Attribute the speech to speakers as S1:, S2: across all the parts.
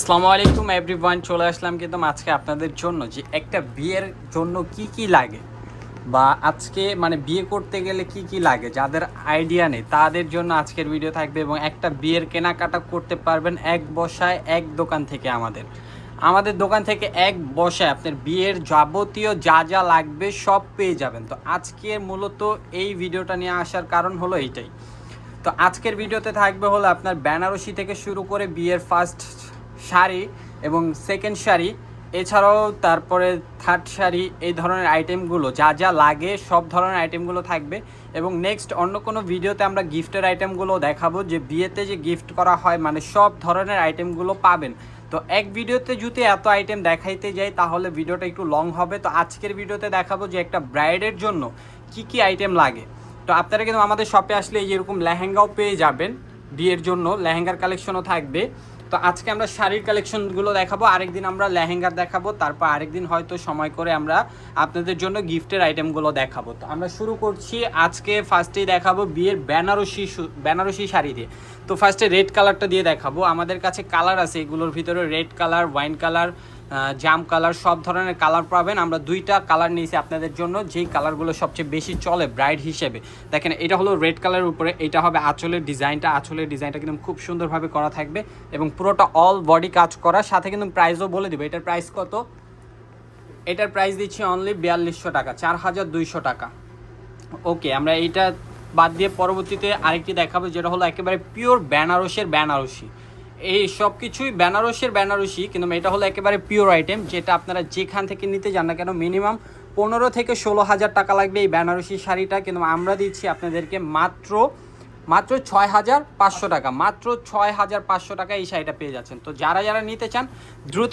S1: আসসালামু আলাইকুম এভরিওয়ান, চলে আসলাম কিন্তু আজকে আপনাদের জন্য যে একটা বিয়ের জন্য কি কি লাগে বা আজকে মানে বিয়ে করতে গেলে কি কি লাগে যাদের আইডিয়া নেই তাদের জন্য আজকের ভিডিও থাকবে। এবং একটা বিয়ের কেনাকাটা করতে পারবেন এক বসায় এক দোকান থেকে। আমাদের দোকান থেকে এক বসায় আপনার বিয়ের যাবতীয় যা যা লাগবে সব পেয়ে যাবেন। তো আজকের মূলত এই ভিডিওটা নিয়ে আসার কারণ হলো এইটাই। তো আজকের ভিডিওতে থাকবে হলো আপনার বেনারসি থেকে শুরু করে বিয়ের ফার্স্ট শাড়ি এবং সেকেন্ড শাড়ি, এছাড়াও তারপরে থার্ড শাড়ি, এই ধরনের আইটেমগুলো যা যা লাগে সব ধরনের আইটেমগুলো থাকবে। এবং নেক্সট অন্য কোনো ভিডিওতে আমরা গিফটের আইটেমগুলো দেখাবো, যে বিয়েতে যে গিফট করা হয় মানে সব ধরনের আইটেমগুলো পাবেন। তো এক ভিডিওতে যদি এত আইটেম দেখাইতে যাই তাহলে ভিডিওটা একটু লং হবে। তো আজকের ভিডিওতে দেখাবো যে একটা ব্রাইডের জন্য কি কি আইটেম লাগে। তো আপনারা কিন্তু আমাদের শপে আসলে যেরকম লেহেঙ্গাও পেয়ে যাবেন, বিয়ের জন্য লেহেঙ্গার কালেকশনও থাকবে। তো আজকে আমরা শাড়ির কালেকশনগুলো দেখাবো, আরেকদিন আমরা লেহেঙ্গার দেখাবো, তারপর আরেকদিন হয়তো সময় করে আমরা আপনাদের জন্য গিফটের আইটেমগুলো দেখাবো। তো আমরা শুরু করছি আজকে ফার্স্টেই দেখাবো বিয়ের বেনারসি শাড়ি দিয়ে। তো ফার্স্টে রেড কালারটা দিয়ে দেখাবো। আমাদের কাছে কালার আছে, এগুলোর ভিতরে রেড কালার, ওয়াইন কালার, জাম কালার, সব ধরনের কালার পাবেন। আমরা দুইটা কালার নিয়েছি আপনাদের জন্য, যেই কালারগুলো সবচেয়ে বেশি চলে ব্রাইড হিসেবে। দেখেন এটা হলো রেড কালারের উপরে, এটা হবে আঁচলের ডিজাইনটা কিন্তু খুব সুন্দরভাবে করা থাকবে এবং পুরোটা অল বডি কাজ করা। সাথে কিন্তু প্রাইসও বলে দেবে। এটার প্রাইস কত? এটার প্রাইস দিচ্ছি অনলি 4200 টাকা, 4200 টাকা। ওকে, আমরা এইটা বাদ দিয়ে পরবর্তীতে আরেকটি দেখাবো, যেটা হলো একেবারে পিওর বেনারসি। এই সব কিছুই বেনারসি, কিন্তু এটা হলো একেবারে পিওর আইটেম, যেটা আপনারা যেখান থেকে নিতে যান না কেন মিনিমাম 15 থেকে 16,000 টাকা লাগবে এই বেনারসি শাড়িটা। কিন্তু আমরা দিচ্ছি আপনাদেরকে মাত্র 6,500 টাকা, মাত্র 6,500 টাকা এই শাড়িটা পেয়ে যাচ্ছেন। তো যারা নিতে চান দ্রুত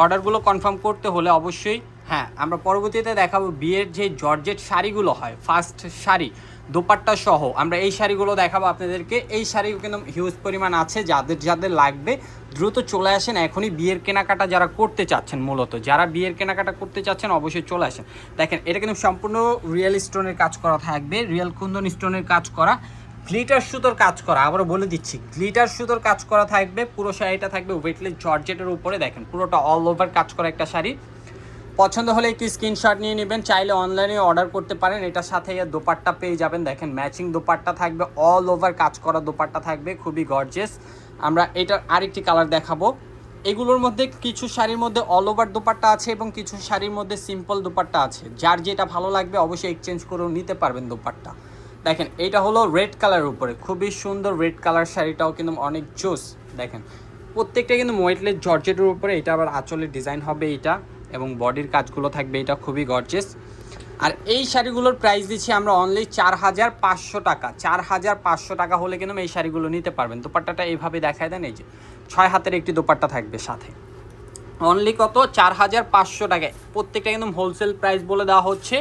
S1: অর্ডারগুলো কনফার্ম করতে হলে অবশ্যই। হ্যাঁ, আমরা পরবর্তীতে দেখাবো বিয়ের যে জর্জেট শাড়িগুলো হয়, ফার্স্ট শাড়ি দোপাট্টা সহ, আমরা এই শাড়িগুলো দেখাবো আপনাদেরকে। এই শাড়ি কিন্তু হিউজ পরিমাণ আছে, যাদের লাগবে দ্রুত চলে আসেন এখনই। বিয়ের কেনাকাটা যারা করতে চাচ্ছেন, মূলত যারা বিয়ের কেনাকাটা করতে চাচ্ছেন অবশ্যই চলে আসেন। দেখেন এটা কিন্তু সম্পূর্ণ রিয়েল স্টোনের কাজ করা থাকবে, রিয়েল কুন্দন স্টোনের কাজ করা, গ্লিটার সুতোর কাজ করা। আবারও বলে দিচ্ছি, গ্লিটার সুতোর কাজ করা থাকবে। পুরো শাড়িটা থাকবে ওয়েটলেস জর্জেটের উপরে। দেখেন পুরোটা অল ওভার কাজ করা একটা শাড়ি। পছন্দ হলে একটি স্ক্রিনশট নিয়ে নেবেন, চাইলে অনলাইনে অর্ডার করতে পারেন। এটার সাথে দোপাট্টা পেয়ে যাবেন। দেখেন ম্যাচিং দোপাট্টা থাকবে, অল ওভার কাজ করা দোপাট্টা থাকবে, খুবই গর্জিয়াস। আমরা এটার আরেকটি কালার দেখাবো। এগুলোর মধ্যে কিছু শাড়ির মধ্যে অল ওভার দোপাট্টা আছে এবং কিছু শাড়ির মধ্যে সিম্পল দোপাট্টা আছে। যার যেটা ভালো লাগবে অবশ্যই এক্সচেঞ্জ করেও নিতে পারবেন দোপাট্টা। দেখেন এটা হলো রেড কালারের উপরে, খুবই সুন্দর রেড কালার শাড়িটাও কিন্তু অনেক জোস। দেখেন প্রত্যেকটা কিন্তু ওয়েটলেস জর্জেটের উপরে। এটা আবার আঁচলের ডিজাইন হবে এটা, এবং বডির কাজগুলো থাকবে, এটা খুবই গর্জিয়াস। আর এই শাড়িগুলোর প্রাইস দিচ্ছি আমরা অনলি 4,500 টাকা। 4,500 টাকা হলে কিন্তু এই শাড়িগুলো নিতে পারবেন। দোপাট্টাটা এইভাবে দেখায় দেন, এই যে 6 হাতের একটি দোপাট্টা থাকবে সাথে। অনলি কত? 4,500 টাকায়। প্রত্যেকটা কিন্তু হোলসেল প্রাইস বলে দেওয়া হচ্ছে,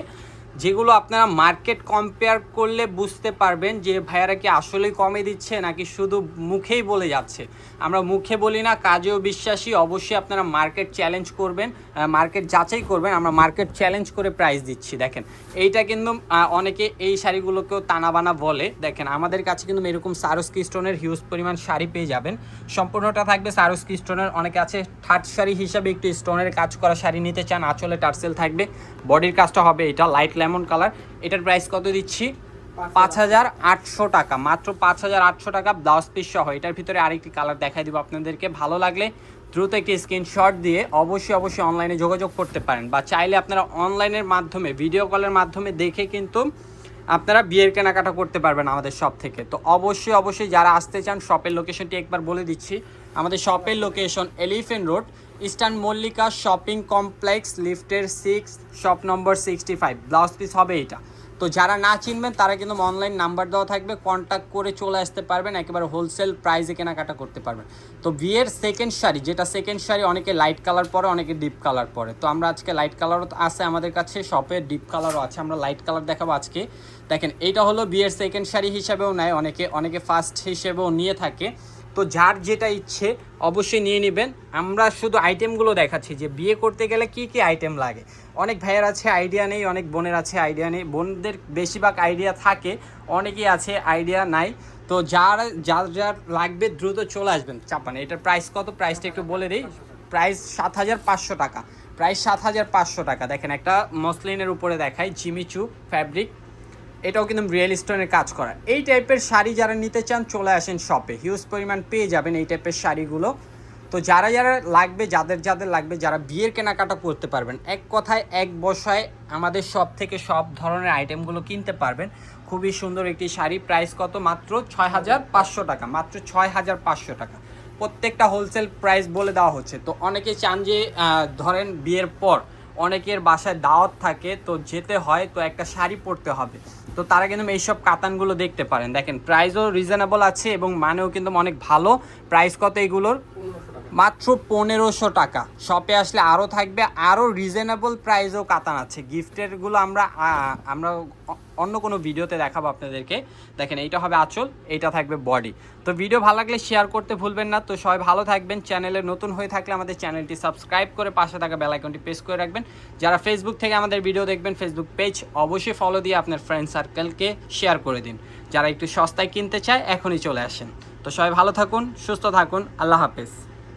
S1: যেগুলো আপনারা মার্কেট কম্পেয়ার করলে বুঝতে পারবেন যে ভাইয়ারা কি আসলেই কমে দিচ্ছে নাকি শুধু মুখেই বলে যাচ্ছে। আমরা মুখে বলি না, কাজেও বিশ্বাসী। অবশ্যই আপনারা মার্কেট চ্যালেঞ্জ করবেন, মার্কেট যাচাই করবেন। আমরা মার্কেট চ্যালেঞ্জ করে প্রাইস দিচ্ছি। দেখেন এইটা কিন্তু অনেকে এই শাড়িগুলোকেও তানাবানা বলে। দেখেন আমাদের কাছে কিন্তু এরকম সারস্কি স্টোনের হিউজ পরিমাণ শাড়ি পেয়ে যাবেন। সম্পূর্ণটা থাকবে সারস্কি স্টোনের। অনেকে আছে থার্ড শাড়ি হিসাবে একটু স্টোনের কাজ করা শাড়ি নিতে চান, আঁচলে টার্সেল থাকবে, বডির কাজটা হবে এটা লাইট লেমন কালার। এটার প্রাইস কত দিচ্ছি? 5,800 টাকা, মাত্র 5,800 টাকা, ব্লাউজ পিস সহ। এটার ভিতরে আরেকটি কালার দেখাই দিব আপনাদেরকে। ভালো লাগলে দ্রুত একটি স্ক্রিনশট দিয়ে অবশ্যই অনলাইনে যোগাযোগ করতে পারেন, বা চাইলে আপনারা অনলাইনের মাধ্যমে ভিডিও কলের মাধ্যমে দেখে কিন্তু আপনারা বিয়ের কেনাকাটা করতে পারবেন আমাদের শপ থেকে। তো অবশ্যই যারা আসতে চান, শপের লোকেশনটি একবার বলে দিচ্ছি। আমাদের শপের location elephant road, eastern Mallika shopping complex, লিফটের 6, শপ নম্বর 65। ব্লাউজ পিস হবে এটা। তো যারা না চিনবেন তারা কিন্তু অনলাইন নাম্বার দেওয়া থাকবে, কন্ট্যাক্ট করে চলে আসতে পারবেন, একেবারে হোলসেল প্রাইসে কেনাকাটা করতে পারবেন। তো বিয়ের সেকেন্ড শাড়ি অনেকে লাইট কালার পরে, অনেকে ডিপ কালার পরে। তো আমরা আজকে লাইট কালারও আছে আমাদের কাছে, শপে ডিপ কালারও আছে। আমরা লাইট কালার দেখাবো আজকে। দেখেন এইটা হলো বিয়ের সেকেন্ড শাড়ি হিসাবেও নেয় অনেকে ফার্স্ট হিসেবেও নিয়ে থাকে। তো যার যেটা ইচ্ছে অবশ্যই নিয়ে নেবেন। আমরা শুধু আইটেমগুলো দেখাচ্ছি যে বিয়ে করতে গেলে কি কি আইটেম লাগে। অনেক ভাইয়ের আছে আইডিয়া নেই, অনেক বোনের আছে আইডিয়া নেই। বোনদের বেশিরভাগ আইডিয়া থাকে, অনেকেই আছে আইডিয়া নাই। তো যার লাগবে দ্রুত চলে আসবেন চাপানে। এটার প্রাইস কত, প্রাইসটা একটু বলে দিই। প্রাইস 7,500 টাকা, প্রাইস 7,500 টাকা। দেখেন একটা মসলিনের উপরে দেখাই, জিমিচু ফ্যাব্রিক, এটাও কিন্তু রিয়েল স্টোনের কাজ করা। এই টাইপের শাড়ি যারা নিতে চান চলে আসেন শপে, হিউজ পরিমাণ পেয়ে যাবেন এই টাইপের শাড়িগুলো। তো যারা লাগবে, যাদের লাগবে, যারা বিয়ের কেনাকাটা করতে পারবেন, এক কথায় এক বসায় আমাদের শপ থেকে সব ধরনের আইটেমগুলো কিনতে পারবেন। খুবই সুন্দর একটি শাড়ি, প্রাইস কত, মাত্র 6,500 টাকা, মাত্র 6,500 টাকা। প্রত্যেকটা হোলসেল প্রাইস বলে দেওয়া হচ্ছে। তো অনেকে চান যে ধরেন বিয়ের পর অনেকের বাসায় দাওয়াত থাকে, তো যেতে হয়, তো একটা শাড়ি পরতে হবে, তো তারা কিন্তু এইসব কাতানগুলো দেখতে পারেন। দেখেন প্রাইসও রিজনেবল আছে এবং মানেও কিন্তু অনেক ভালো। প্রাইস কত এগুলোর, মাত্র 1,500 টাকা। শপে আসলে আরও থাকবে, আরও রিজনেবল প্রাইসেও কাতান আছে। গিফটেরগুলো আমরা অন্য কোনো ভিডিওতে দেখাবো আপনাদেরকে। দেখেন এইটা হবে আঁচল, এইটা থাকবে বডি। তো ভিডিও ভালো লাগলে শেয়ার করতে ভুলবেন না। তো সবাই ভালো থাকবেন। চ্যানেলে নতুন হয়ে থাকলে আমাদের চ্যানেলটি সাবস্ক্রাইব করে পাশে থাকা বেল আইকনটি প্রেস করে রাখবেন। যারা ফেসবুক থেকে আমাদের ভিডিও দেখবেন, ফেসবুক পেজ অবশ্যই ফলো দিয়ে আপনার ফ্রেন্ড সার্কেলকে শেয়ার করে দিন। যারা একটু সস্তায় কিনতে চায় এখনই চলে আসেন। তো সবাই ভালো থাকুন, সুস্থ থাকুন, আল্লাহ হাফেজ।